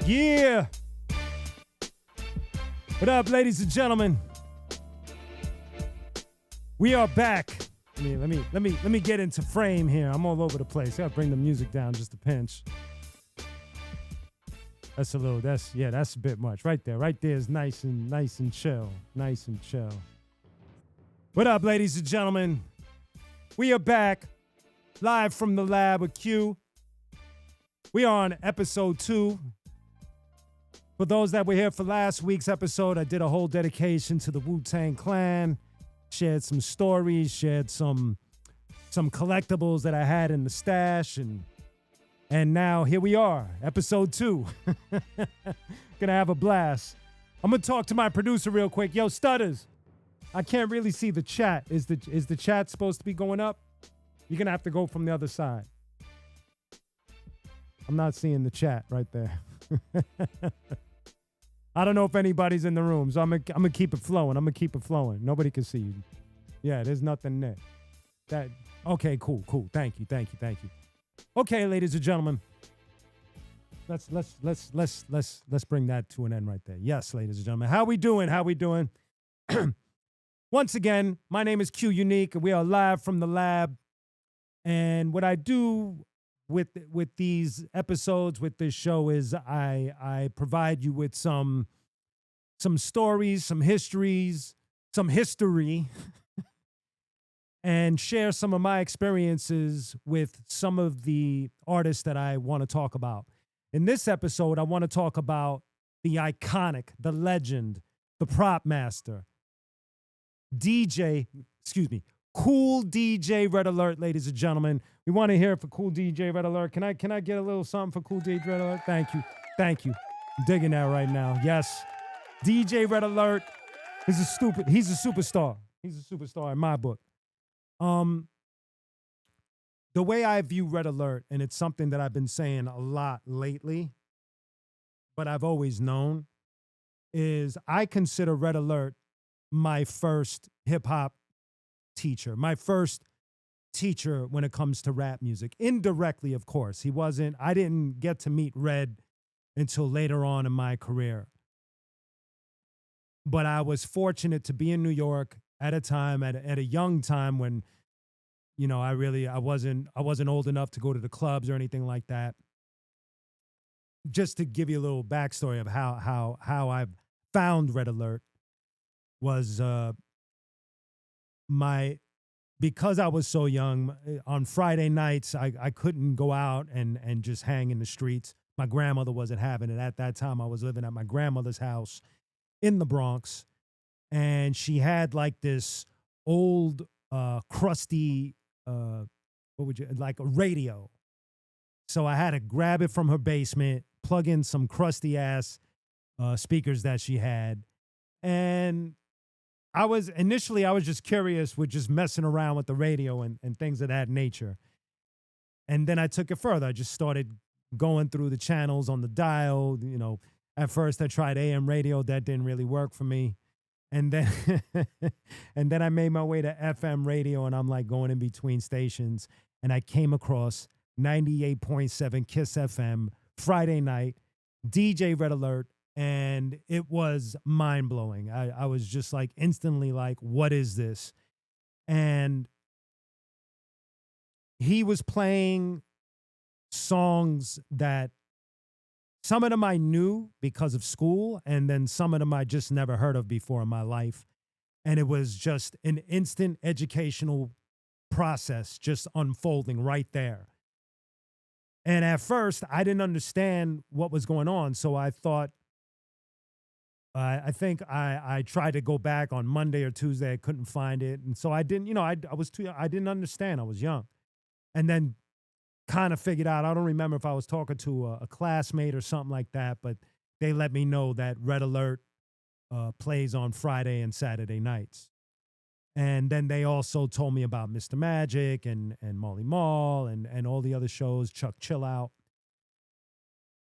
Yeah. What up, ladies and gentlemen? We are back. Let me get into frame here. I'm all over the place. I gotta bring the music down just a pinch. That's a bit much. Right there is nice and chill. Nice and chill. What up, ladies and gentlemen? We are back live from the lab with Q. We are on episode 2. For those that were here for last week's episode, I did a whole dedication to the Wu-Tang Clan, shared some stories, shared some collectibles that I had in the stash, and now here we are, episode 2. Gonna have a blast. I'm gonna talk to my producer real quick. Yo, Stutters, I can't really see the chat. Is the chat supposed to be going up? You're gonna have to go from the other side. I'm not seeing the chat right there. I don't know if anybody's in the room, so I'm gonna keep it flowing. Nobody can see you. Yeah, there's nothing there. Okay, cool. Thank you. Okay, ladies and gentlemen. Let's bring that to an end right there. Yes, ladies and gentlemen. How we doing? Once again, my name is Q Unique, and we are live from the lab. And what I do with these episodes, with this show, is I provide you with some stories, some histories, some history, and share some of my experiences with some of the artists that I want to talk about. In this episode, I want to talk about the iconic, the legend, the prop master, Kool DJ Red Alert, ladies and gentlemen. We want to hear it for Kool DJ Red Alert. Can I get a little something for Kool DJ Red Alert? Thank you. I'm digging that right now. Yes. DJ Red Alert is he's a superstar. He's a superstar in my book. The way I view Red Alert, and it's something that I've been saying a lot lately, but I've always known, is I consider Red Alert my first hip-hop teacher, my first teacher when it comes to rap music. Indirectly, of course. I didn't get to meet Red until later on in my career. But I was fortunate to be in New York at a young time when, you know, I wasn't old enough to go to the clubs or anything like that. Just to give you a little backstory of how I've found Red Alert was because I was so young, on Friday nights, I couldn't go out and just hang in the streets. My grandmother wasn't having it. At that time, I was living at my grandmother's house in the Bronx, and she had like this old, crusty, like a radio. So I had to grab it from her basement, plug in some crusty ass speakers that she had, and I was just curious with just messing around with the radio and things of that nature. And then I took it further. I just started going through the channels on the dial. You know, at first I tried AM radio. That didn't really work for me. And then and then I made my way to FM radio, and I'm like going in between stations. And I came across 98.7 Kiss FM Friday night, DJ Red Alert. And it was mind-blowing. I was just like instantly like, what is this? And he was playing songs that some of them I knew because of school, and then some of them I just never heard of before in my life. And it was just an instant educational process just unfolding right there. And at first, I didn't understand what was going on, so I thought, I think I tried to go back on Monday or Tuesday. I couldn't find it. And so I didn't, I was too, I didn't understand. I was young. And then kind of figured out, I don't remember if I was talking to a classmate or something like that, but they let me know that Red Alert plays on Friday and Saturday nights. And then they also told me about Mr. Magic and Molly Mall and all the other shows, Chuck Chill Out.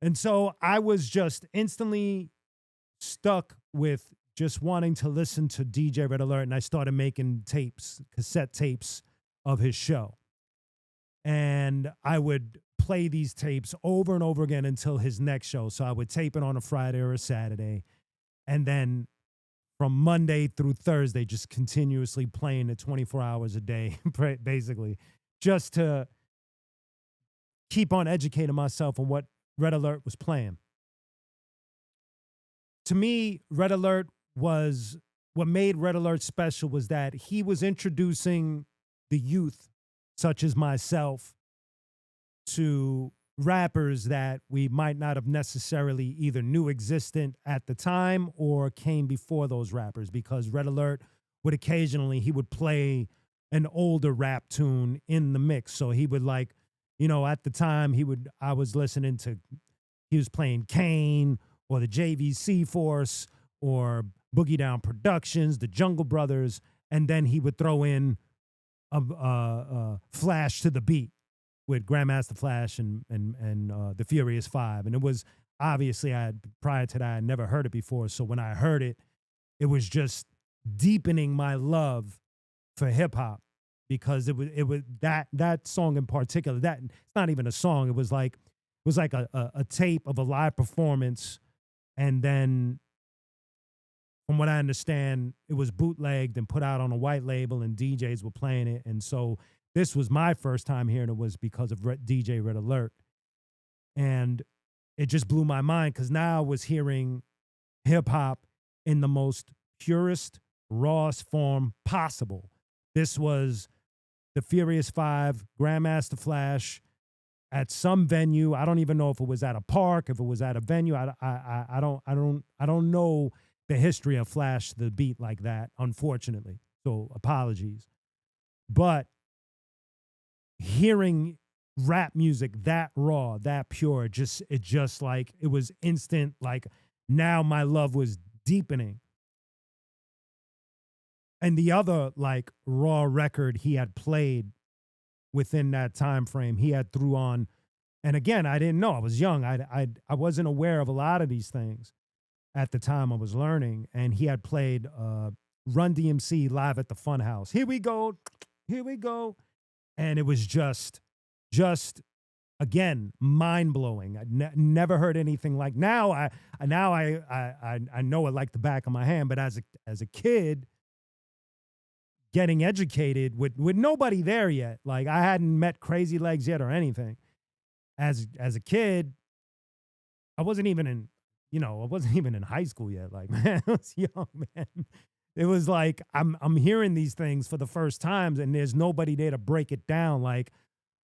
And so I was just instantly stuck with just wanting to listen to DJ Red Alert, and I started making cassette tapes of his show. And I would play these tapes over and over again until his next show. So I would tape it on a Friday or a Saturday, and then from Monday through Thursday, just continuously playing it 24 hours a day, basically, just to keep on educating myself on what Red Alert was playing. To me, Red Alert was what made Red Alert special was that he was introducing the youth, such as myself, to rappers that we might not have necessarily either knew existent at the time or came before those rappers, because Red Alert would occasionally, he would play an older rap tune in the mix. So he would, like, you know, at the time I was listening to, he was playing Kane or the JVC Force or Boogie Down Productions, the Jungle Brothers, and then he would throw in a Flash to the Beat with Grandmaster Flash and the Furious Five. And it was, obviously, prior to that, I had never heard it before. So when I heard it, it was just deepening my love for hip hop, because it was that song in particular, that it's not even a song. It was like a tape of a live performance. And then from what I understand, it was bootlegged and put out on a white label, and DJs were playing it. And so this was my first time hearing it, was because of DJ Red Alert. And it just blew my mind, because now I was hearing hip hop in the most purest, rawest form possible. This was the Furious Five, Grandmaster Flash, at some venue. I don't even know if it was at a park, if it was at a venue. I don't know the history of Flash the Beat like that, unfortunately. So apologies. But hearing rap music that raw, that pure, it just like, it was instant. Like, now my love was deepening. And the other, like, raw record he had played within that time frame, he had threw on, and again, I didn't know, I was young, I wasn't aware of a lot of these things at the time I was learning, and he had played Run DMC Live at the Funhouse. Here we go, and it was just again, mind blowing. I never heard anything like. Now I know it like the back of my hand, but as a kid, getting educated with nobody there yet. Like, I hadn't met Crazy Legs yet or anything. As a kid, I wasn't even in high school yet. Like, man, I was young, man. It was like, I'm hearing these things for the first times, and there's nobody there to break it down. Like,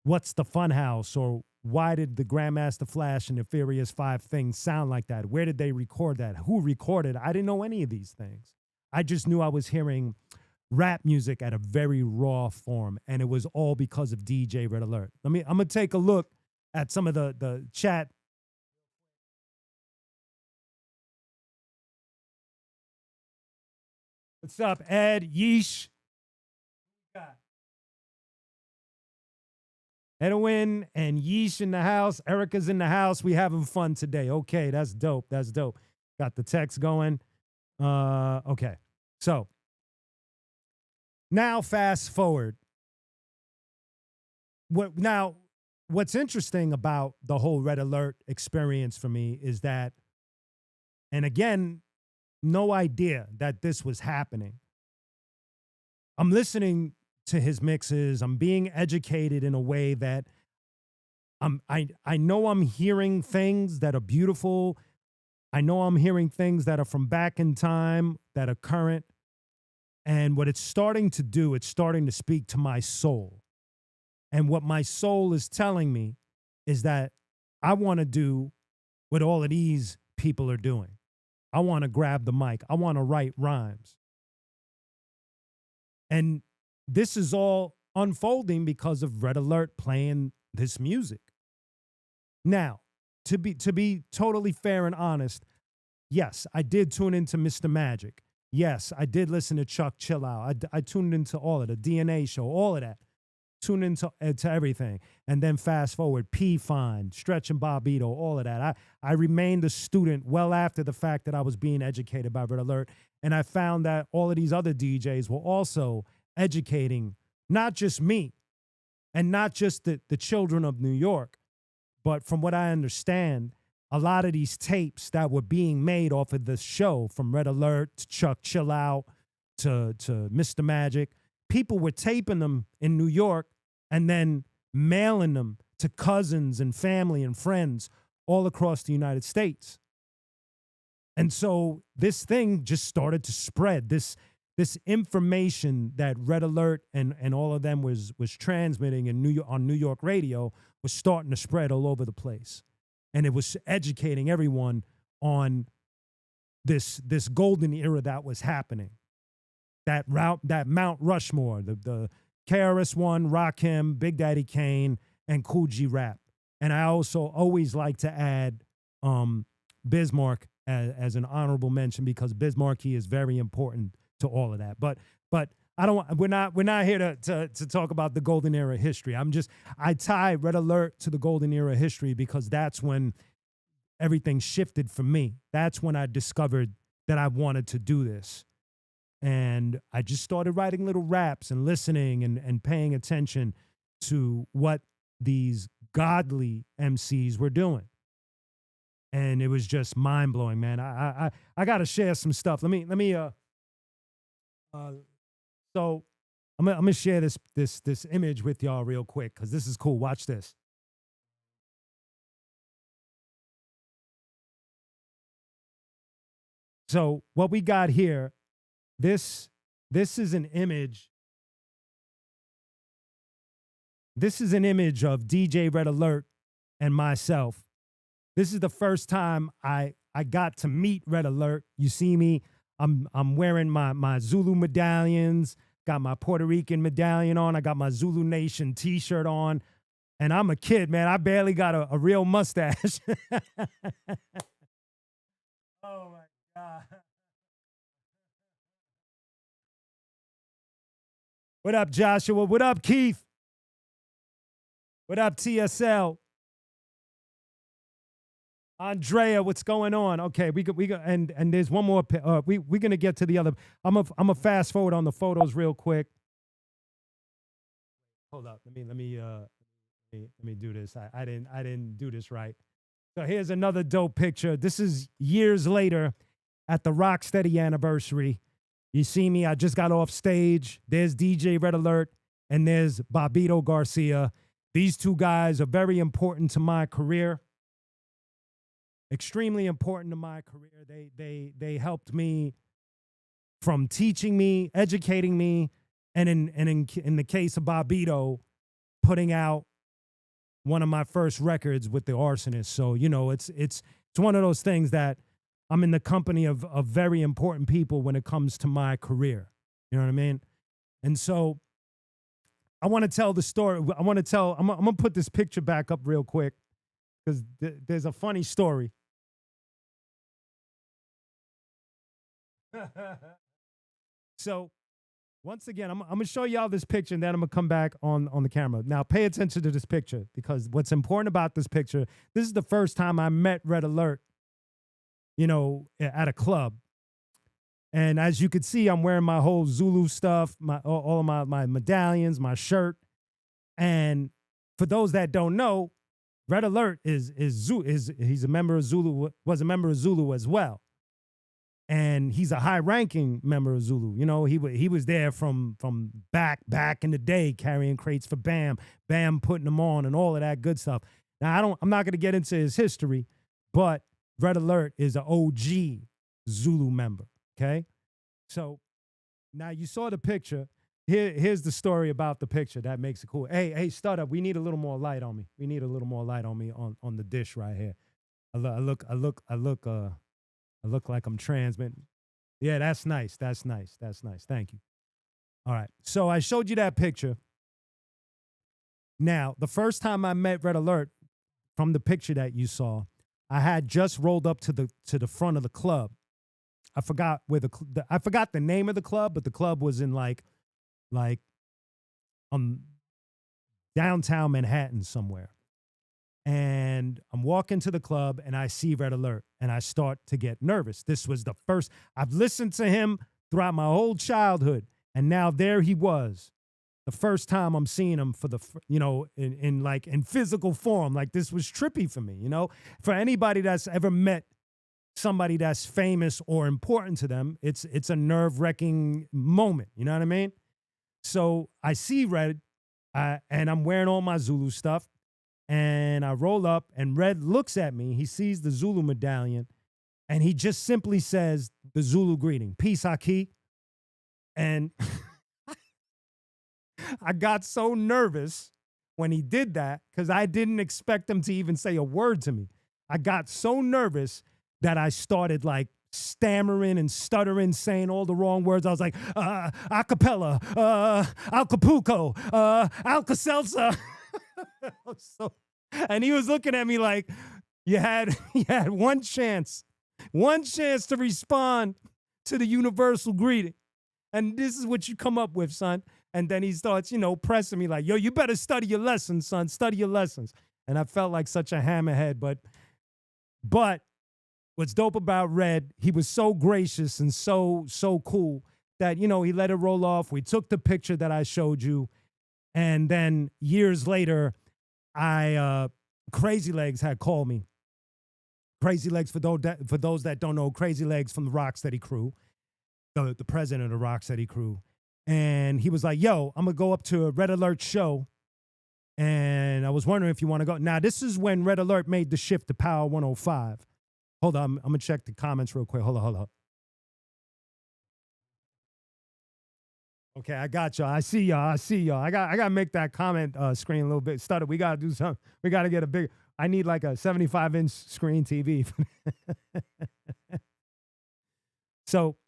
what's the Funhouse, or why did the Grandmaster Flash and the Furious Five thing sound like that? Where did they record that? Who recorded? I didn't know any of these things. I just knew I was hearing rap music at a very raw form, and it was all because of DJ Red Alert. I'm gonna take a look at some of the chat. What's up, Ed? Yeesh. Edwin and Yeesh in the house. Erica's in the house. We having fun today. Okay, that's dope. That's dope. Got the text going. Okay. So now fast forward. What's interesting about the whole Red Alert experience for me is that, and again, no idea that this was happening. I'm listening to his mixes. I'm being educated in a way that I know I'm hearing things that are beautiful. I know I'm hearing things that are from back in time, that are current. And what it's starting to do, it's starting to speak to my soul. And what my soul is telling me is that I want to do what all of these people are doing. I want to grab the mic. I want to write rhymes. And this is all unfolding because of Red Alert playing this music. Now, to be totally fair and honest, yes, I did tune into Mr. Magic. Yes, I did listen to Chuck Chill Out. I tuned into all of the DNA show, all of that. Tuned into everything. And then fast forward, P-Fine, Stretch and Bobbito, all of that. I remained a student well after the fact that I was being educated by Red Alert. And I found that all of these other DJs were also educating not just me and not just the children of New York, But from what I understand, a lot of these tapes that were being made off of the show, from Red Alert to Chuck Chill Out to Mr. Magic, people were taping them in New York and then mailing them to cousins and family and friends all across the United States. And so this thing just started to spread. This information that Red Alert and all of them was transmitting in on New York radio was starting to spread all over the place. And it was educating everyone on this golden era that was happening. That Mount Rushmore, the KRS-One, Rakim, Big Daddy Kane, and Kool G Rap. And I also always like to add Bismarck as an honorable mention, because Bismarck, he is very important to all of that. But I don't. We're not here to talk about the golden era history. I tie Red Alert to the golden era history because that's when everything shifted for me. That's when I discovered that I wanted to do this, and I just started writing little raps and listening and paying attention to what these godly MCs were doing. And it was just mind blowing, man. I got to share some stuff. Let me. So I'm gonna share this image with y'all real quick because this is cool. Watch this. So what we got here, this is an image. This is an image of DJ Red Alert and myself. This is the first time I got to meet Red Alert. You see me, I'm wearing my Zulu medallions, got my Puerto Rican medallion on, I got my Zulu Nation t-shirt on, and I'm a kid, man. I barely got a real mustache. Oh my God. What up, Joshua? What up, Keith? What up, TSL? Andrea, what's going on? Okay, we go, and there's one more. We're gonna get to the other. I'm a fast forward on the photos real quick. Hold up, let me do this. I didn't do this right. So here's another dope picture. This is years later at the Rocksteady anniversary. You see me, I just got off stage. There's DJ Red Alert and there's Bobbito Garcia. These two guys are very important to my career. Extremely important to my career. They helped me from teaching me, educating me, and in the case of Bobbito, putting out one of my first records with the Arsonist. So, you know, it's one of those things that I'm in the company of very important people when it comes to my career. You know what I mean? And so I want to tell the story. I'm going to put this picture back up real quick because there's a funny story. So once again, I'm going to show y'all this picture and then I'm going to come back on the camera. Now pay attention to this picture because what's important about this picture, this is the first time I met Red Alert, you know, at a club. And as you could see, I'm wearing my whole Zulu stuff, all of my medallions, my shirt. And for those that don't know, Red Alert he's a member of Zulu, was a member of Zulu as well. And he's a high-ranking member of Zulu. You know, he was there from back in the day, carrying crates for Bam putting them on, and all of that good stuff. Now I'm not going to get into his history, but Red Alert is an OG Zulu member. Okay, so now you saw the picture. Here's the story about the picture that makes it cool. Hey, Stud Up, we need a little more light on me. We need a little more light on me on the dish right here. I look like I'm transmitting. Yeah, that's nice. That's nice. That's nice. Thank you. All right. So I showed you that picture. Now, the first time I met Red Alert, from the picture that you saw, I had just rolled up to the front of the club. I forgot where I forgot the name of the club, but the club was in like downtown Manhattan somewhere. And I'm walking to the club and I see Red Alert and I start to get nervous. This was the first, I've listened to him throughout my whole childhood. And now there he was, The first time I'm seeing him for the, in like in physical form. Like this was trippy for me, For anybody that's ever met somebody that's famous or important to them, it's a nerve-wracking moment. You know what I mean? So I see Red, and I'm wearing all my Zulu stuff, and I roll up, and Red looks at me. He sees the Zulu medallion, and he just simply says the Zulu greeting, "Peace, Haki." And I got so nervous when he did that because I didn't expect him to even say a word to me. I got so nervous that I started like stammering and stuttering, saying all the wrong words. I was like, acapella, Acapulco, Alka-Seltzer. And he was looking at me like, you had one chance to respond to the universal greeting. And this is what you come up with, son. And then he starts, pressing me like, yo, you better study your lessons, son. Study your lessons. And I felt like such a hammerhead. But what's dope about Red, he was so gracious and so cool that, he let it roll off. We took the picture that I showed you. And then years later, Crazy Legs had called me. Crazy Legs, for those that don't know, Crazy Legs from the Rocksteady crew, the president of the Rocksteady crew. And he was like, yo, I'm going to go up to a Red Alert show. And I was wondering if you want to go. Now, this is when Red Alert made the shift to Power 105. Hold on. I'm going to check the comments real quick. Hold on. Okay, I got y'all. I see y'all. I got to make that comment screen a little bit stutter. We got to do something. We got to get a big, I need like a 75-inch screen TV. So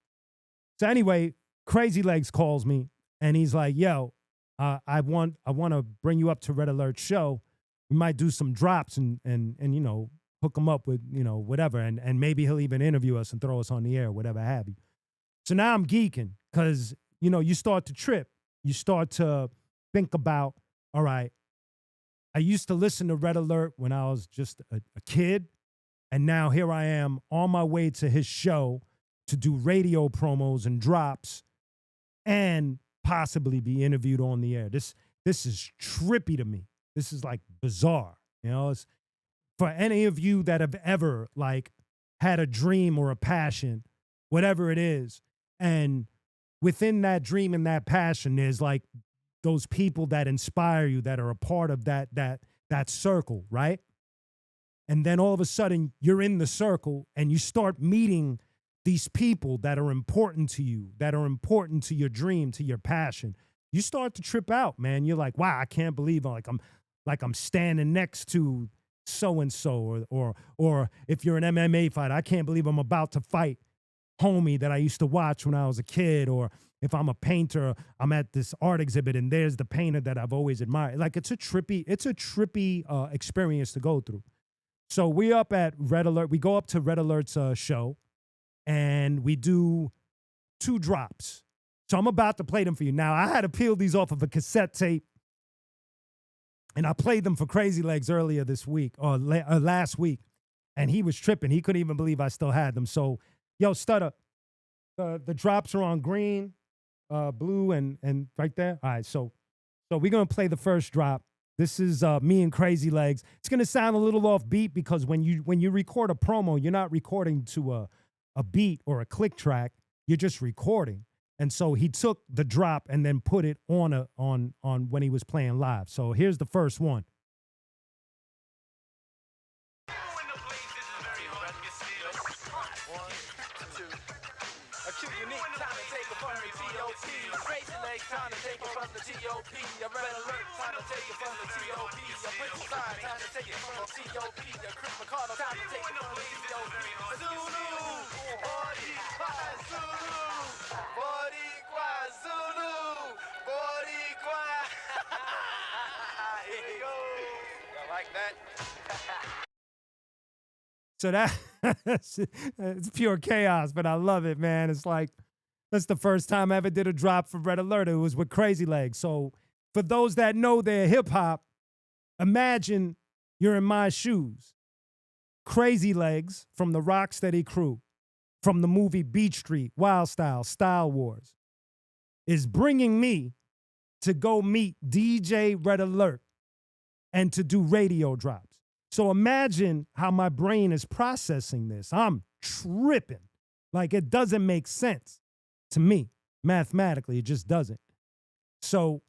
anyway, Crazy Legs calls me and he's like, yo, I want to bring you up to Red Alert show. We might do some drops and hook him up with, whatever. And maybe he'll even interview us and throw us on the air, whatever have you. So now I'm geeking because, you start to trip. You start to think about, all right, I used to listen to Red Alert when I was just a kid. And now here I am on my way to his show to do radio promos and drops and possibly be interviewed on the air. This is trippy to me. This is like bizarre. It's for any of you that have ever like had a dream or a passion, whatever it is, and within that dream and that passion, there's like those people that inspire you that are a part of that circle, right? And then all of a sudden you're in the circle and you start meeting these people that are important to you, that are important to your dream, to your passion. You start to trip out, man. You're like, wow, I can't believe I'm standing next to so-and-so, or if you're an MMA fighter, I can't believe I'm about to fight homie that I used to watch when I was a kid. Or if I'm a painter, I'm at this art exhibit and there's the painter that I've always admired. Like it's a trippy experience to go through. So we up at Red Alert. We go up to Red Alert's show and we do 2 drops. So I'm about to play them for you. Now, I had to peel these off of a cassette tape and I played them for Crazy Legs earlier this week or last week. And he was tripping. He couldn't even believe I still had them. So, yo, Stutter, the drops are on green, blue, and right there. All right, so we're going to play the first drop. This is me and Crazy Legs. It's going to sound a little off beat because when you record a promo, you're not recording to a beat or a click track. You're just recording. And so he took the drop and then put it on when he was playing live. So here's the first one. Time to take it from the T.O.P. A Red Alert, time to take it from the T.O.P. A Prince Side, time to take it from the T.O.P. A Chris McConnell, time to take it from the T.O.P. Zulu, Boricua Zulu, Boricua Zulu, Boricua. Here we go. I like that. So it's pure chaos, but I love it, man. It's like, that's the first time I ever did a drop for Red Alert. It was with Crazy Legs. So for those that know their hip hop, imagine you're in my shoes. Crazy Legs from the Rocksteady crew, from the movie Beat Street, Wild Style, Style Wars, is bringing me to go meet DJ Red Alert and to do radio drops. So imagine how my brain is processing this. I'm tripping. Like, it doesn't make sense to me. Mathematically, it just doesn't. So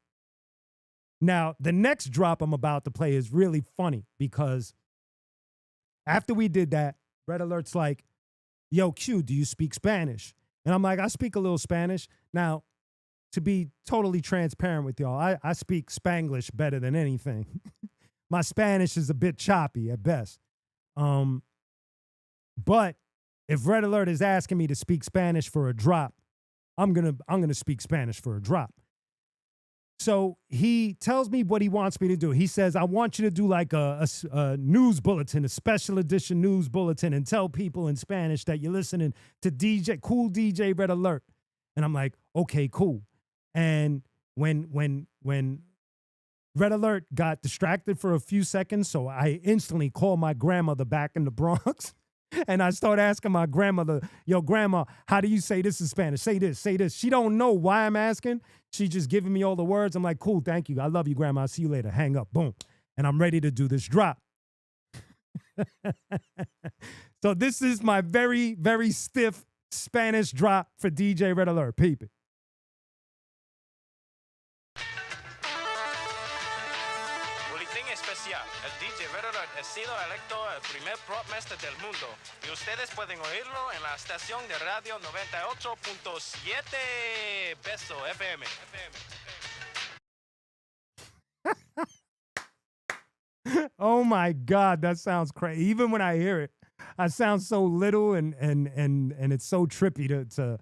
now the next drop I'm about to play is really funny because after we did that, Red Alert's like, yo, Q, do you speak Spanish? And I'm like, I speak a little Spanish. Now, to be totally transparent with y'all, I speak Spanglish better than anything. My Spanish is a bit choppy at best. But if Red Alert is asking me to speak Spanish for a drop, I'm gonna speak Spanish for a drop. So he tells me what he wants me to do. He says, I want you to do like a news bulletin, a special edition news bulletin, and tell people in Spanish that you're listening to Kool DJ Red Alert. And I'm like, okay, cool. And when Red Alert got distracted for a few seconds, so I instantly called my grandmother back in the Bronx. And I start asking my grandmother, yo, grandma, how do you say this in Spanish? Say this, say this. She don't know why I'm asking. She just giving me all the words. I'm like, cool, thank you. I love you, grandma. I'll see you later. Hang up, boom. And I'm ready to do this drop. So this is my very, very stiff Spanish drop for DJ Red Alert. Peep it. Especial, el DJ Red Alert ha sido electo el primer prop master del mundo y ustedes pueden oírlo en la estación de radio 98.7 Beso FM. Oh my God, that sounds crazy. Even when I hear it, I sound so little and it's so trippy to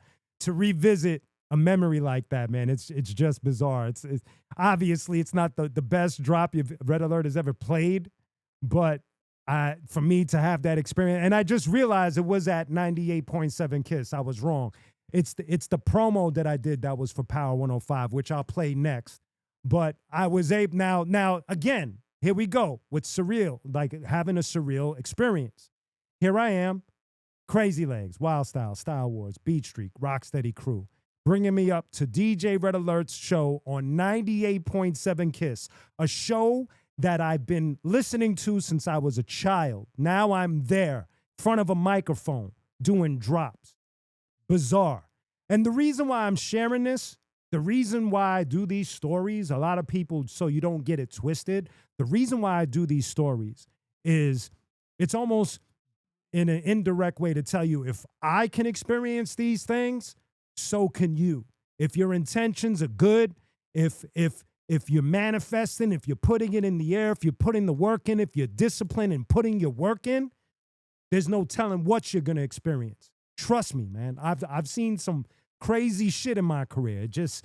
revisit a memory like that, man. It's just bizarre. It's obviously it's not the best drop Red Alert has ever played, but for me to have that experience, and I just realized it was at 98.7 Kiss. I was wrong. It's the promo that I did that was for Power 105, which I'll play next. But I was able now again. Here we go with surreal, like having a surreal experience. Here I am, Crazy Legs, Wild Style, Style Wars, Beat Streak, Rocksteady Crew, bringing me up to DJ Red Alert's show on 98.7 Kiss, a show that I've been listening to since I was a child. Now I'm there, in front of a microphone, doing drops. Bizarre. And the reason why I'm sharing this, the reason why I do these stories, a lot of people, so you don't get it twisted, the reason why I do these stories is it's almost in an indirect way to tell you, if I can experience these things, so can you. If your intentions are good, if you're manifesting, if you're putting it in the air, if you're putting the work in, if you're disciplined and putting your work in, there's no telling what you're gonna experience. Trust me, man. I've seen some crazy shit in my career. It just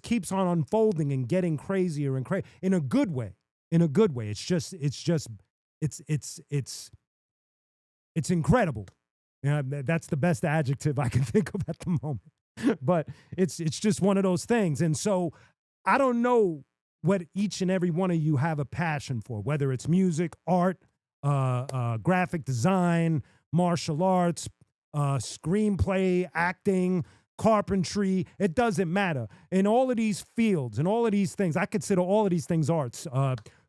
keeps on unfolding and getting crazier and crazy in a good way. In a good way. It's incredible. Yeah, that's the best adjective I can think of at the moment. But it's just one of those things. And so I don't know what each and every one of you have a passion for, whether it's music, art, graphic design, martial arts, screenplay, acting, carpentry. It doesn't matter. In all of these fields and all of these things, I consider all of these things arts,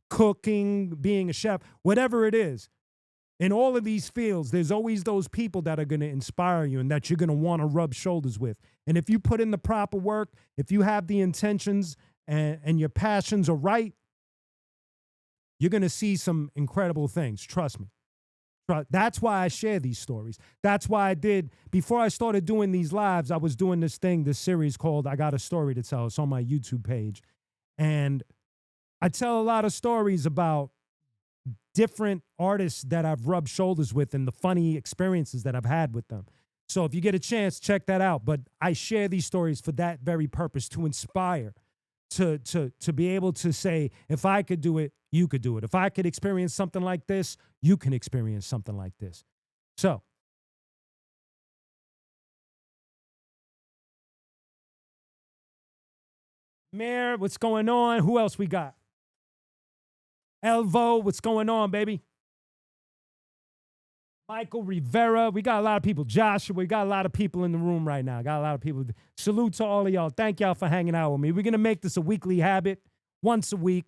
cooking, being a chef, whatever it is. In all of these fields, there's always those people that are going to inspire you and that you're going to want to rub shoulders with. And if you put in the proper work, if you have the intentions and your passions are right, you're going to see some incredible things. Trust me. That's why I share these stories. That's why I did, before I started doing these lives, I was doing this series called I Got a Story to Tell. It's on my YouTube page. And I tell a lot of stories about different artists that I've rubbed shoulders with and the funny experiences that I've had with them. So if you get a chance, check that out. But I share these stories for that very purpose, to inspire, to be able to say, if I could do it, you could do it. If I could experience something like this, you can experience something like this. So Mayor, what's going on? Who else we got? Elvo, what's going on, baby? Michael Rivera. We got a lot of people. Joshua, we got a lot of people in the room right now. Got a lot of people. Salute to all of y'all. Thank y'all for hanging out with me. We're going to make this a weekly habit, once a week.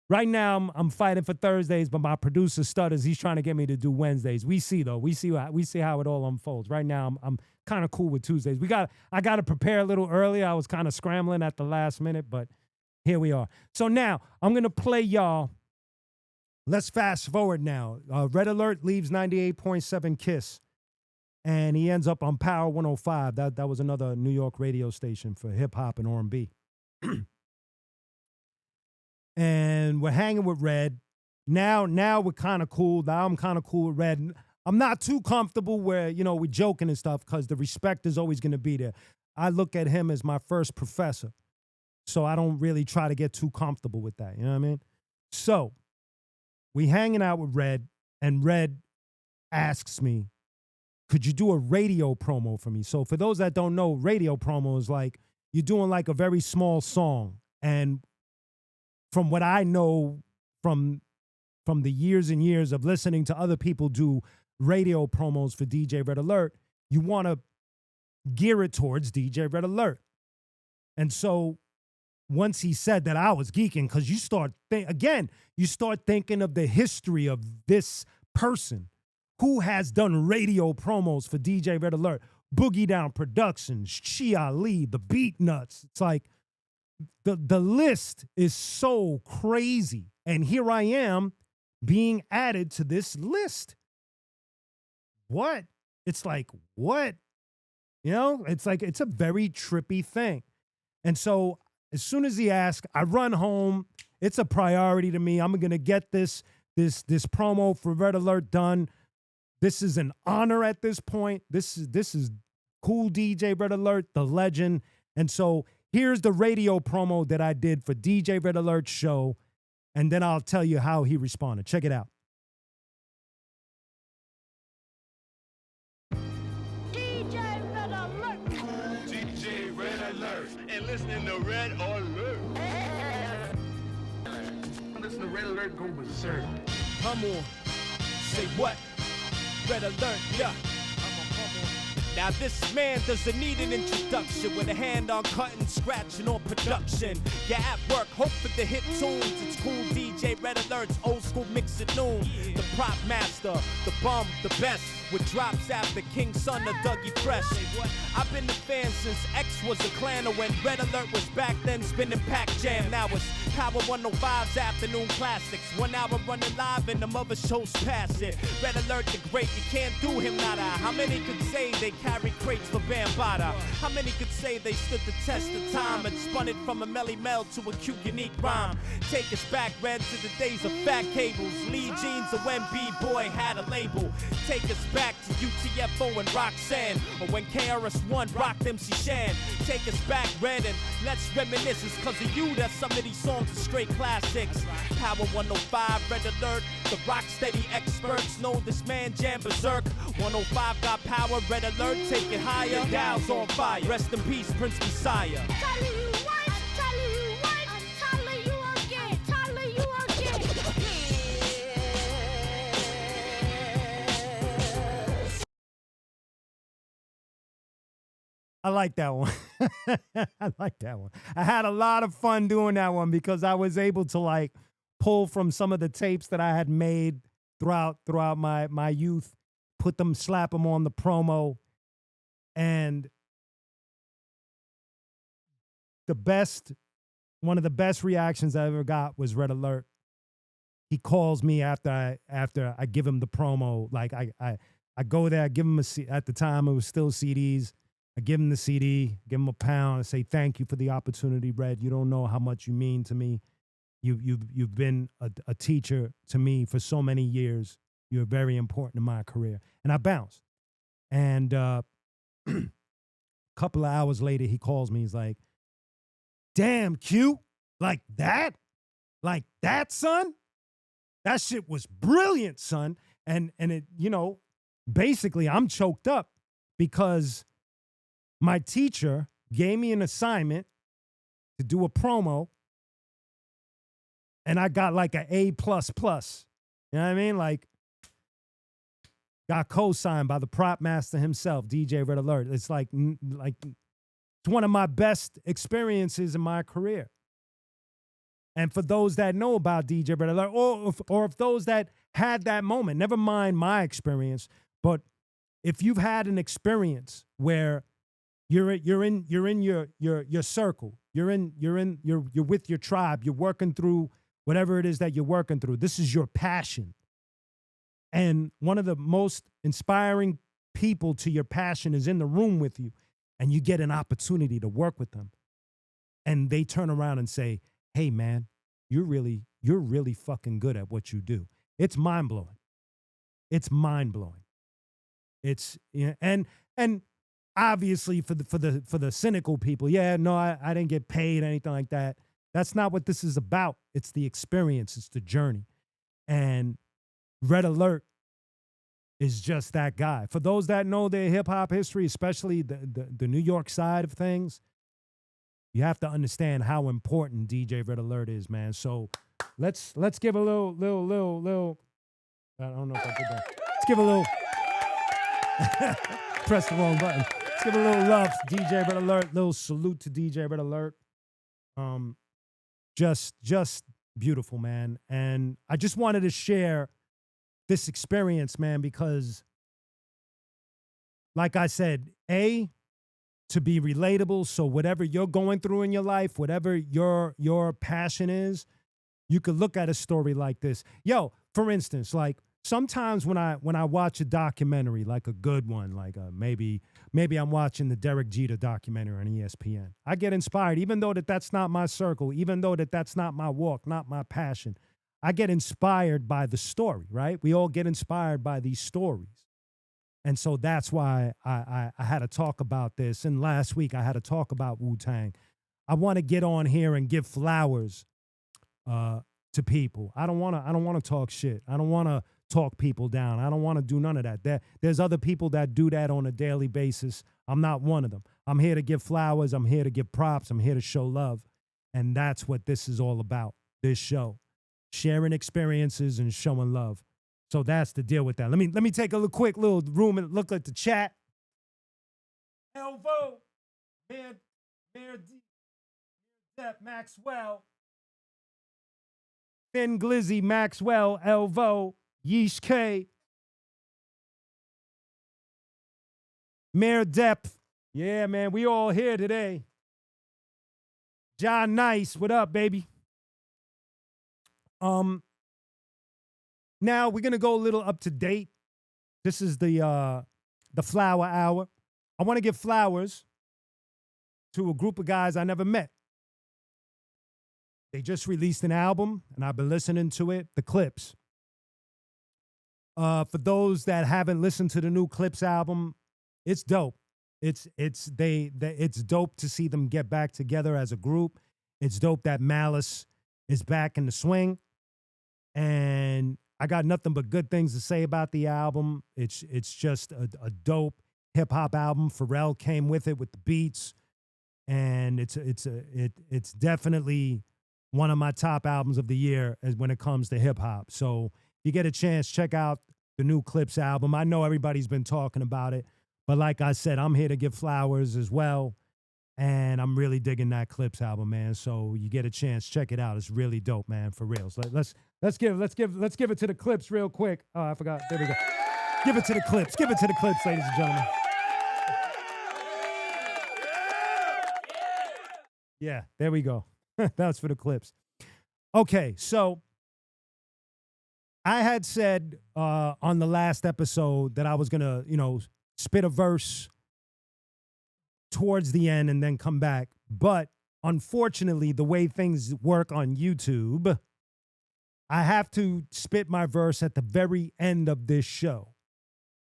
Right now, I'm fighting for Thursdays, but my producer stutters. He's trying to get me to do Wednesdays. We see, though. We see how it all unfolds. Right now, I'm kind of cool with Tuesdays. I got to prepare a little earlier. I was kind of scrambling at the last minute, but here we are. So now, I'm going to play y'all. Let's fast forward now. Red Alert leaves 98.7 KISS, and he ends up on Power 105. That was another New York radio station for hip-hop and R&B. And we're hanging with Red. Now we're kind of cool. Now I'm kind of cool with Red. I'm not too comfortable where, we're joking and stuff because the respect is always going to be there. I look at him as my first professor, so I don't really try to get too comfortable with that. You know what I mean? So we hanging out with Red, and Red asks me, could you do a radio promo for me? So for those that don't know, radio promo is like you're doing like a very small song. And from what I know from the years and years of listening to other people do radio promos for DJ Red Alert, you want to gear it towards DJ Red Alert. And so once he said that, I was geeking because you start thinking of the history of this person who has done radio promos for DJ Red Alert, Boogie Down Productions, Chi Ali, the Beat Nuts. It's like the list is so crazy. And here I am being added to this list. What? It's like, what? It's like, it's a very trippy thing. And so as soon as he asked, I run home. It's a priority to me. I'm going to get this promo for Red Alert done. This is an honor at this point. This is Kool DJ Red Alert, the legend. And so here's the radio promo that I did for DJ Red Alert's show, and then I'll tell you how he responded. Check it out. DJ Red Alert. DJ Red Alert. And listening to Red Alert. Listen to Red Alert go berserk. Come on. Say what? Red Alert, yeah. Now this man doesn't need an introduction with a hand on cutting, scratching on production. Yeah, at work, hope for the hit tunes. It's Kool DJ Red Alert's old school mix at noon. The prop master, the bum, the best. With drops after King Son or Dougie Fresh. I've been a fan since X was a clan, or when Red Alert was back then spinning Pac Jam. Now it's Power 105's afternoon classics. 1 hour running live and the mother shows pass it. Red Alert the great, you can't do him nada. How many could say they carry crates for Bambada? How many could say they stood the test of time and spun it from a Melly Mel to a cute unique rhyme? Take us back, Red, to the days of fat cables, Lee jeans, or when B-Boy had a label. Take us back to UTFO and Roxanne, or when KRS-One rocked MC Shan. Take us back, Red, and let's reminisce. It's cause of you that some of these songs are straight classics. Power 105, Red Alert, the rock steady experts know this man jam berserk. 105 got power, Red Alert, take it higher. Dial's on fire. Rest in peace, Prince Messiah. I like that one. I like that one. I had a lot of fun doing that one because I was able to like pull from some of the tapes that I had made throughout my youth, slap them on the promo. And one of the best reactions I ever got was Red Alert. He calls me after I give him the promo. Like I go there, I give him at the time it was still CDs. I give him the CD, give him a pound, and say, thank you for the opportunity, Red. You don't know how much you mean to me. You've been a teacher to me for so many years. You're very important in my career. And I bounced. And a couple of hours later, he calls me. He's like, damn, Q, like that? Like that, son? That shit was brilliant, son. And it, basically I'm choked up because my teacher gave me an assignment to do a promo, and I got like an A++. You know what I mean? Like, got co-signed by the prop master himself, DJ Red Alert. It's like it's one of my best experiences in my career. And for those that know about DJ Red Alert, or if those that had that moment, never mind my experience, but if you've had an experience where you're in your circle, you're with your tribe, you're working through whatever it is that you're working through. This is your passion. And one of the most inspiring people to your passion is in the room with you, and you get an opportunity to work with them. And they turn around and say, "Hey man, you're really fucking good at what you do." It's mind-blowing. It's mind-blowing. It's, you know, and obviously for the cynical people, yeah, no, I didn't get paid or anything like that. That's not what this is about. It's the experience, it's the journey. And Red Alert is just that guy. For those that know their hip hop history, especially the New York side of things, you have to understand how important DJ Red Alert is, man. So let's give a little. I don't know if I did that. Let's give a little. Press the wrong button. Let's give a little love to DJ Red Alert. Little salute to DJ Red Alert. Just beautiful, man. And I just wanted to share this experience, man, because like I said, to be relatable. So whatever you're going through in your life, whatever your passion is, you could look at a story like this. Yo, for instance, like sometimes when I watch a documentary, like a good one, like maybe I'm watching the Derek Jeter documentary on ESPN, I get inspired, even though that's not my circle, even though that's not my walk, not my passion. I get inspired by the story, right? We all get inspired by these stories. And so that's why I had to talk about this. And last week I had to talk about Wu-Tang. I want to get on here and give flowers to people. I don't want to talk shit. I don't want to talk people down. I don't want to do none of that. There's other people that do that on a daily basis. I'm not one of them. I'm here to give flowers. I'm here to give props. I'm here to show love. And that's what this is all about, this show. Sharing experiences and showing love. So that's the deal with that. Let me take a quick little room and look at the chat. Elvo, Mayor D, Depp, Maxwell, Thin Glizzy, Maxwell, Elvo, Yeesh K, Mayor Depp. Yeah, man, we all here today. John Nice, what up, baby? Now we're gonna go a little up to date. This is the flower hour. I want to give flowers to a group of guys I never met. They just released an album, and I've been listening to it. The Clips. For those that haven't listened to the new Clips album, it's dope. It's dope to see them get back together as a group. It's dope that Malice is back in the swing. And I got nothing but good things to say about the album. It's just a dope hip hop album. Pharrell came with it with the beats, and it's definitely one of my top albums of the year as when it comes to hip hop. So if you get a chance, check out the new Clips album. I know everybody's been talking about it, but like I said, I'm here to give flowers as well. And I'm really digging that Clips album, man. So you get a chance, check it out. It's really dope, man, for real. So let's give it to the Clips real quick. Oh, I forgot. There we go. Give it to the Clips. Give it to the Clips, ladies and gentlemen. Yeah, there we go. That's for the Clips. Okay, so I had said on the last episode that I was gonna, spit a verse towards the end and then come back. But unfortunately, the way things work on YouTube, I have to spit my verse at the very end of this show.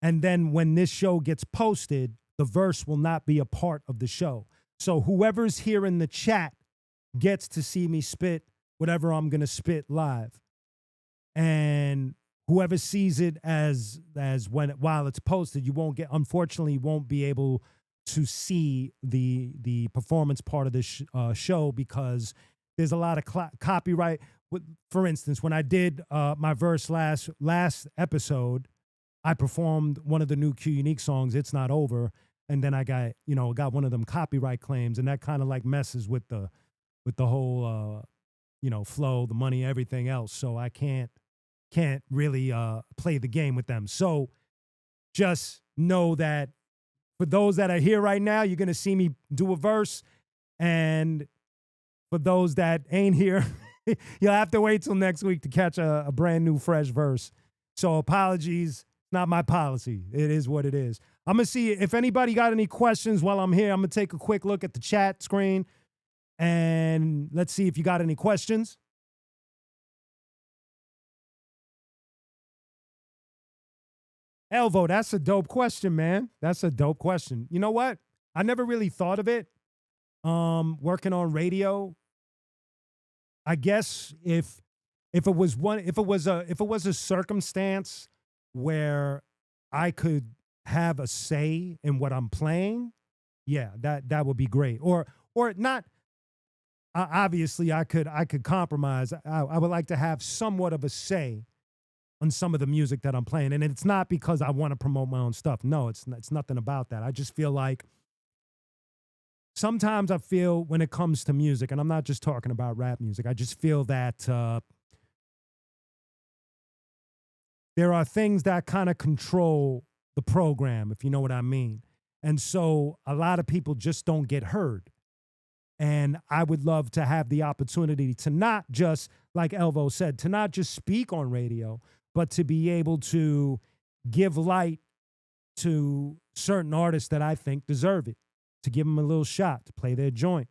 And then when this show gets posted, the verse will not be a part of the show. So whoever's here in the chat gets to see me spit whatever I'm going to spit live. And whoever sees it as while it's posted, unfortunately won't be able to see the performance part of this show because there's a lot of copyright. For instance, when I did my verse last episode, I performed one of the new Q Unique songs, It's Not Over, and then I got one of them copyright claims, and that kind of like messes with the whole flow, the money, everything else. So I can't really play the game with them. So just know that for those that are here right now, you're gonna see me do a verse, and for those that ain't here, you'll have to wait till next week to catch a brand new fresh verse. So apologies. Not my policy. It is what it is. I'm going to see if anybody got any questions while I'm here. I'm going to take a quick look at the chat screen and let's see if you got any questions. Elvo, that's a dope question, man. That's a dope question. You know what? I never really thought of it. Working on radio. I guess if it was a circumstance where I could have a say in what I'm playing, yeah, that would be great. Or not. Obviously, I could compromise. I would like to have somewhat of a say on some of the music that I'm playing, and it's not because I want to promote my own stuff. No, it's nothing about that. I just feel like sometimes I feel when it comes to music, and I'm not just talking about rap music. I just feel that there are things that kind of control the program, if you know what I mean. And so a lot of people just don't get heard. And I would love to have the opportunity to not just, like Elvo said, to not just speak on radio, but to be able to give light to certain artists that I think deserve it, to give them a little shot, to play their joint,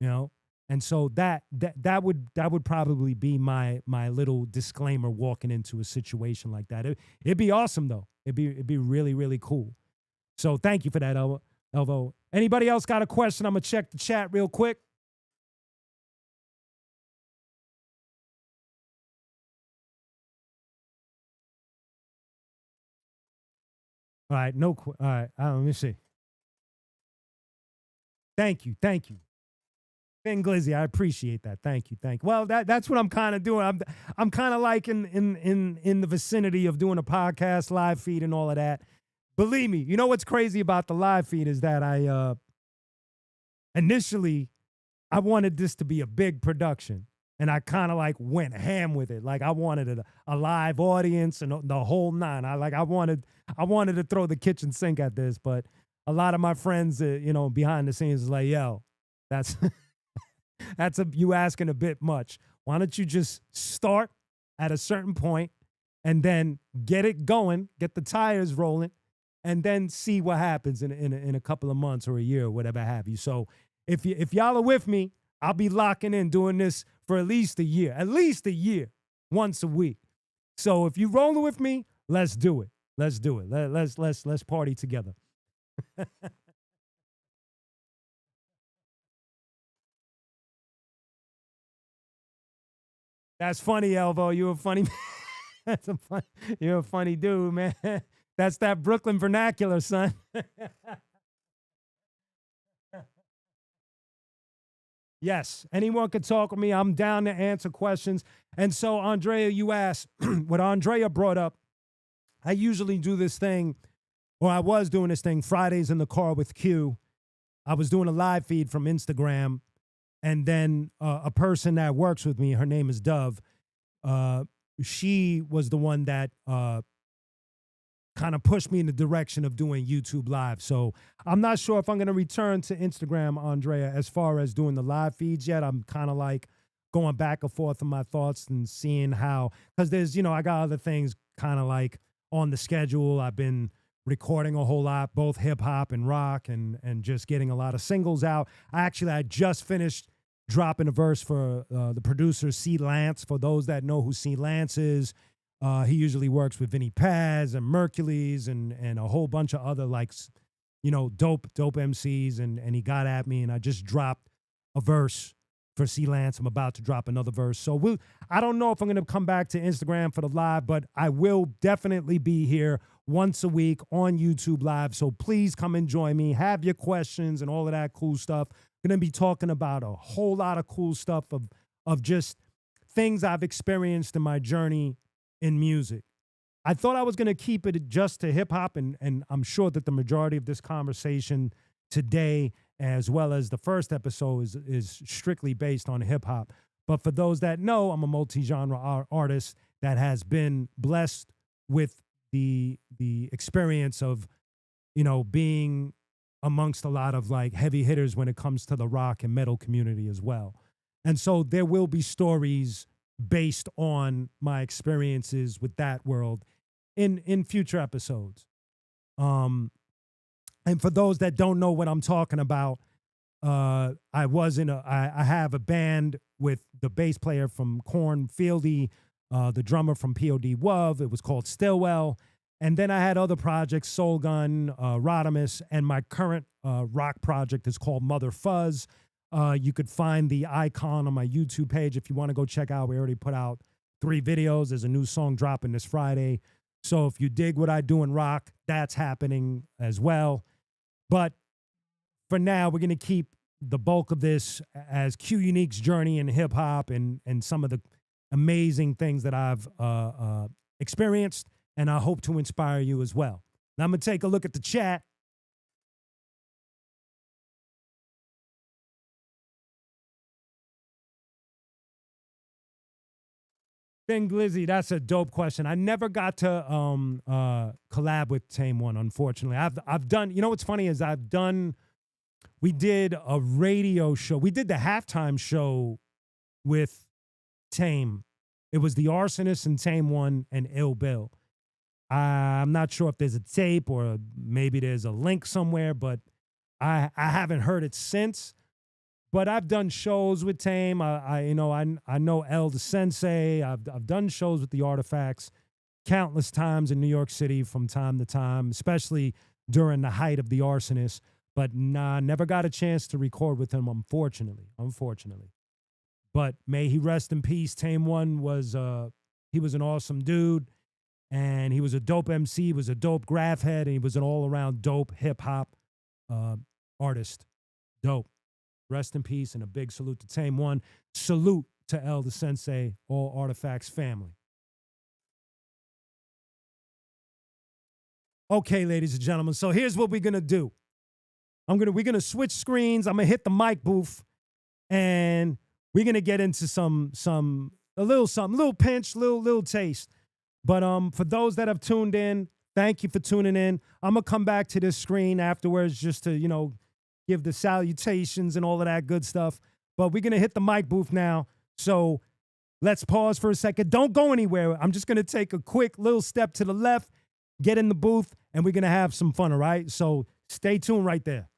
you know? And so that would probably be my little disclaimer walking into a situation like that. It'd be awesome though. It'd be really, really cool. So thank you for that, Elvo. Anybody else got a question? I'm gonna check the chat real quick. All right, all right, let me see. Thank you. Ben Glizzy, I appreciate that. Thank you. Well, that's what I'm kind of doing. I'm kind of like in the vicinity of doing a podcast, live feed, and all of that. Believe me, you know what's crazy about the live feed is that I initially I wanted this to be a big production, and I kind of like went ham with it. Like I wanted a live audience and the whole nine. I wanted to throw the kitchen sink at this, but a lot of my friends, behind the scenes is like, yo, that's you asking a bit much. Why don't you just start at a certain point and then get it going, get the tires rolling, and then see what happens in a couple of months or a year or whatever have you. So if y'all are with me, I'll be locking in doing this for at least a year, once a week. So if you rolling with me, let's do it. Let's party together. That's funny, Elvo. You're a funny. You're a funny dude, man. That's that Brooklyn vernacular, son. Yes, anyone could talk with me. I'm down to answer questions. And so, Andrea, you asked what Andrea brought up. I usually do this thing, or I was doing this thing Fridays in the car with Q. I was doing a live feed from Instagram. And then a person that works with me, her name is Dove. She was the one that kind of pushed me in the direction of doing YouTube Live. So I'm not sure if I'm going to return to Instagram, Andrea, as far as doing the live feeds yet. I'm kind of like going back and forth in my thoughts and seeing how, because there's, I got other things kind of like on the schedule. I've been recording a whole lot, both hip hop and rock, and just getting a lot of singles out. I just finished dropping a verse for the producer C. Lance. For those that know who C. Lance is, he usually works with Vinnie Paz and Mercules and a whole bunch of other dope MCs. And he got at me, and I just dropped a verse for C. Lance. I'm about to drop another verse. So I don't know if I'm going to come back to Instagram for the live, but I will definitely be here once a week on YouTube Live. So please come and join me. Have your questions and all of that cool stuff. Going to be talking about a whole lot of cool stuff of just things I've experienced in my journey in music. I thought I was going to keep it just to hip hop, and I'm sure that the majority of this conversation today, as well as the first episode, is strictly based on hip hop. But for those that know, I'm a multi-genre artist that has been blessed with the experience of, you know, being amongst a lot of like heavy hitters when it comes to the rock and metal community as well. And so there will be stories based on my experiences with that world in future episodes. And for those that don't know what I'm talking about, I have a band with the bass player from Korn, Fieldy, the drummer from POD Wov. It was called Stillwell. And then I had other projects, Soul Gun, Rodimus, and my current rock project is called Mother Fuzz. You could find the icon on my YouTube page if you want to go check out. We already put out 3 videos. There's a new song dropping this Friday. So if you dig what I do in rock, that's happening as well. But for now, we're going to keep the bulk of this as Q Unique's journey in hip hop and some of the amazing things that I've experienced, and I hope to inspire you as well. Now I'm going to take a look at the chat. Thin Glizzy, that's a dope question. I never got to collab with Tame One, unfortunately. I've done, you know what's funny is we did a radio show. We did the halftime show with Tame. It was the Arsonist and Tame One and Ill Bill. I'm not sure if there's a tape or maybe there's a link somewhere, but I haven't heard it since. But I've done shows with Tame. I know El the Sensei. I've done shows with the Artifacts countless times in New York City from time to time, especially during the height of the Arsonist. But nah, never got a chance to record with him, unfortunately. But may he rest in peace. Tame One was he was an awesome dude, and he was a dope MC. He was a dope graph head, and he was an all-around dope hip hop artist. Dope. Rest in peace, and a big salute to Tame One. Salute to El the Sensei, all Artifacts family. Okay, ladies and gentlemen, so here's what we're gonna do. We're gonna switch screens. I'm gonna hit the mic booth, and we're gonna get into a little pinch, little taste. But for those that have tuned in, thank you for tuning in. I'm gonna come back to this screen afterwards just to, give the salutations and all of that good stuff. But we're going to hit the mic booth now. So let's pause for a second. Don't go anywhere. I'm just going to take a quick little step to the left, get in the booth, and we're going to have some fun, all right? So stay tuned right there.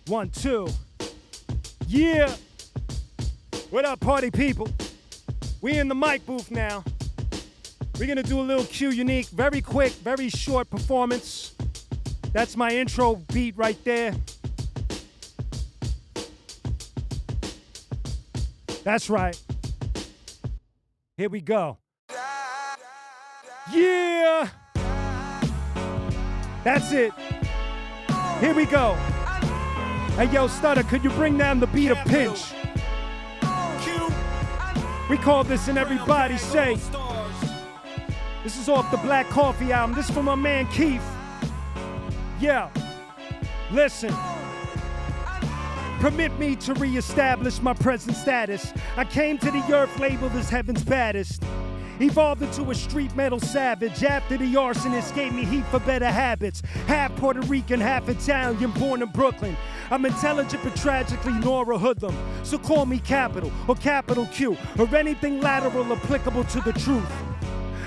One, two. Yeah. What up, party people? We in the mic booth now. We're going to do a little Q Unique, very quick, very short performance. That's my intro beat right there. That's right. Here we go. Yeah. That's it. Here we go. Hey, yo, Stutter, could you bring down the beat of pinch? We call this and everybody say. This is off the BlaQ Coffee album. This is for my man Keith. Yeah. Listen. Permit me to reestablish my present status. I came to the earth labeled as heaven's baddest. Evolved into a street metal savage after the arsonist gave me heat for better habits. Half Puerto Rican, half Italian, born in Brooklyn. I'm intelligent but tragically nor a hoodlum. So call me Capital or Capital Q or anything lateral applicable to the truth.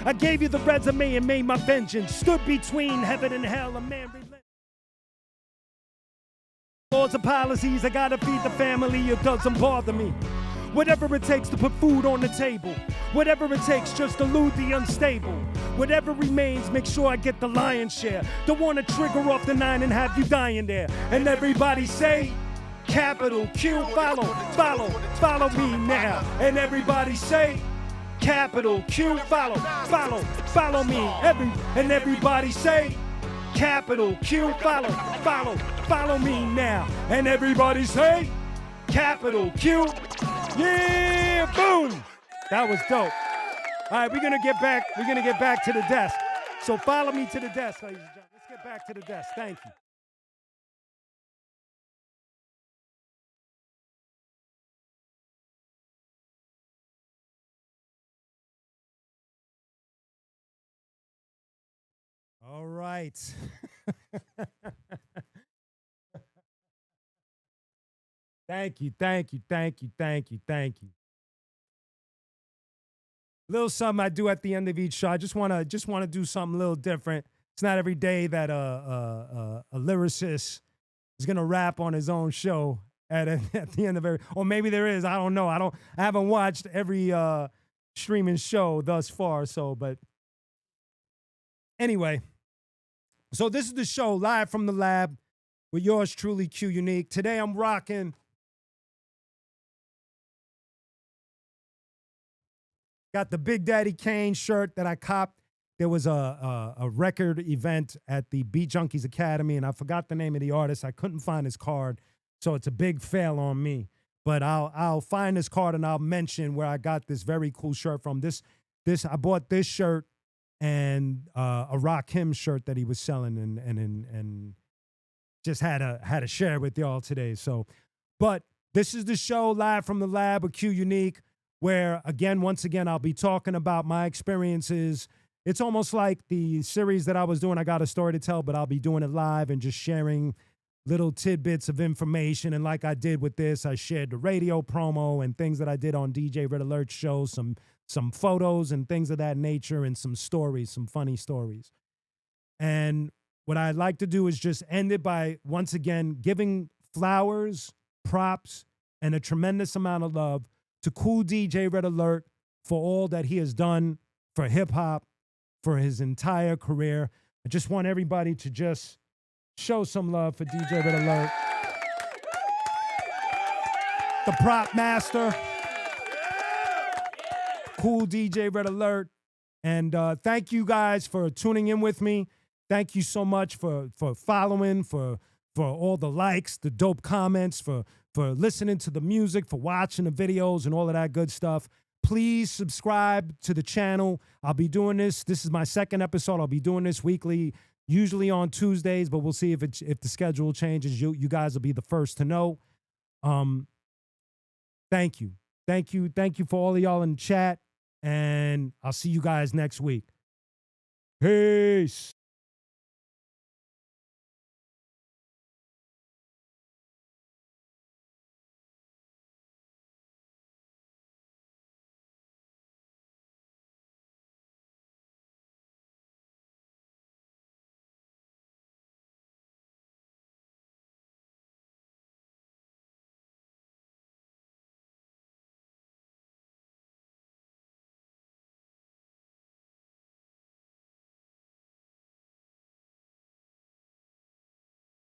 I gave you the resume and made my vengeance. Stood between heaven and hell, a man relentless. Laws and policies, I gotta feed the family, it doesn't bother me. Whatever it takes to put food on the table. Whatever it takes just to elude the unstable. Whatever remains, make sure I get the lion's share. Don't wanna trigger off the 9 and have you dying there. And everybody say, capital Q, follow me now. And everybody say, capital Q, follow me. And everybody say, capital Q, follow me now. And everybody say, capital Q. Yeah, boom. That was dope. All right, we're gonna get back to the desk. So follow me to the desk, ladies and gentlemen. Let's get back to the desk. Thank you. All right. Thank you. Little something I do at the end of each show. I just wanna do something a little different. It's not every day that a lyricist is gonna rap on his own show at the end of every. Or maybe there is. I don't know. I haven't watched every streaming show thus far. So, but anyway. So this is the show live from the lab with yours truly, Q Unique. Today I'm rocking got the Big Daddy Kane shirt that I copped. There was a record event at the Beat Junkies Academy, and I forgot the name of the artist. I couldn't find his card, so it's a big fail on me. But I'll find this card and I'll mention where I got this very cool shirt from. This I bought this shirt and a Rakim shirt that he was selling, and just had to share with y'all today. So, but this is the show live from the lab with Q Unique, where once again I'll be talking about my experiences. It's almost like the series that I was doing, I Got a Story to Tell, but I'll be doing it live and just sharing little tidbits of information. And like I did with this, I shared the radio promo and things that I did on DJ Red Alert show, some photos and things of that nature, and some stories, some funny stories. And what I'd like to do is just end it by, once again, giving flowers, props, and a tremendous amount of love to Kool DJ Red Alert for all that he has done for hip-hop, for his entire career. I just want everybody to just show some love for DJ Red Alert. The prop master, Kool DJ Red Alert. And thank you guys for tuning in with me. Thank you so much for following, for all the likes, the dope comments, for listening to the music, for watching the videos and all of that good stuff. Please subscribe to the channel. I'll be doing this. This is my second episode. I'll be doing this weekly, usually on Tuesdays, but we'll see if the schedule changes. You guys will be the first to know. Thank you. Thank you for all of y'all in the chat. And I'll see you guys next week. Peace.